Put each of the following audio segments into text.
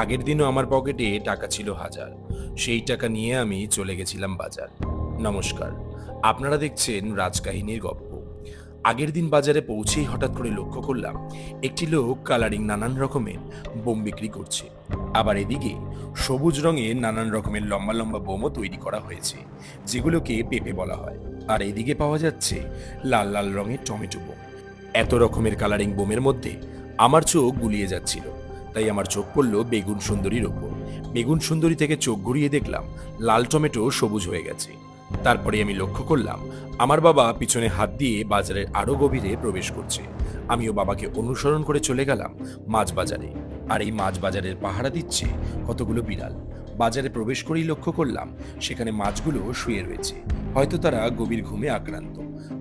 আগের দিনও আমার পকেটে টাকা ছিল ১,০০০। সেই টাকা নিয়ে আমি চলে গেছিলাম বাজার। নমস্কার, আপনারা দেখছেন রাজকাহিনীর গল্প। আগের দিন বাজারে পৌঁছেই হঠাৎ করে লক্ষ্য করলাম একটি লোক কালারিং নানান রকমের বোম বিক্রি করছে। আবার এদিকে সবুজ রঙের নানান রকমের লম্বা লম্বা বোমও তৈরি করা হয়েছে, যেগুলোকে পেঁপে বলা হয়। আর এদিকে পাওয়া যাচ্ছে লাল লাল রঙের টমেটো বোম। এত রকমের কালারিং বোমের মধ্যে আমার চোখ গুলিয়ে যাচ্ছিল। তাই আমার চোখ পড়ল বেগুন সুন্দরীর ওপর। বেগুন সুন্দরী থেকে চোখ ঘুরিয়ে দেখলাম লাল টমেটো সবুজ হয়ে গেছে। তারপরে আমি লক্ষ্য করলাম আমার বাবা পিছনে হাত দিয়ে বাজারের আরো গভীরে প্রবেশ করছে। আমিও বাবাকে অনুসরণ করে চলে গেলাম মাছ বাজারে। আর এই মাছ বাজারের পাহারা দিচ্ছে কতগুলো বিড়াল। বাজারে প্রবেশ করেই লক্ষ্য করলাম সেখানে মাছগুলো শুয়ে রয়েছে, হয়তো তারা গভীর ঘুমে আক্রান্ত।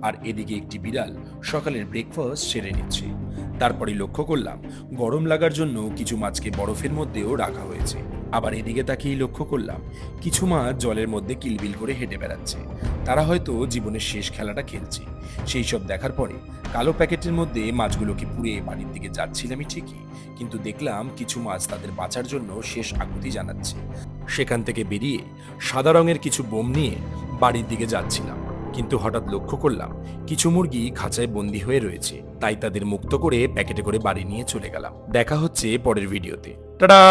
আর এদিকে একটি বিড়াল সকালের ব্রেকফাস্ট সেরে নিচ্ছে। তারপরে লক্ষ্য করলাম গরম লাগার জন্য কিছু মাছকে বরফের মধ্যেও রাখা হয়েছে। আবার এদিকে তাকিয়ে লক্ষ্য করলাম কিছু মাছ জলের মধ্যে কিলবিল করে হেঁটে বেড়াচ্ছে। তারা হয়তো জীবনের শেষ খেলাটা খেলছে। সেই সব দেখার পরে কালো প্যাকেটের মধ্যে মাছগুলোকে পুড়ে বাড়ির দিকে যাচ্ছিলামই ঠিকই, কিন্তু দেখলাম কিছু মাছ তাদের বাঁচার জন্য শেষ আকুতি জানাচ্ছে। সেখান থেকে বেরিয়ে সাদা রঙের কিছু বোম নিয়ে বাড়ির দিকে যাচ্ছিলাম, কিন্তু হঠাৎ লক্ষ্য করলাম কিছু মুরগি খাঁচায় বন্দি হয়ে রয়েছে। তাই তাদের মুক্ত করে প্যাকেটে করে বাড়ি নিয়ে চলে গেলাম। দেখা হচ্ছে পরের ভিডিওতে। টাটা।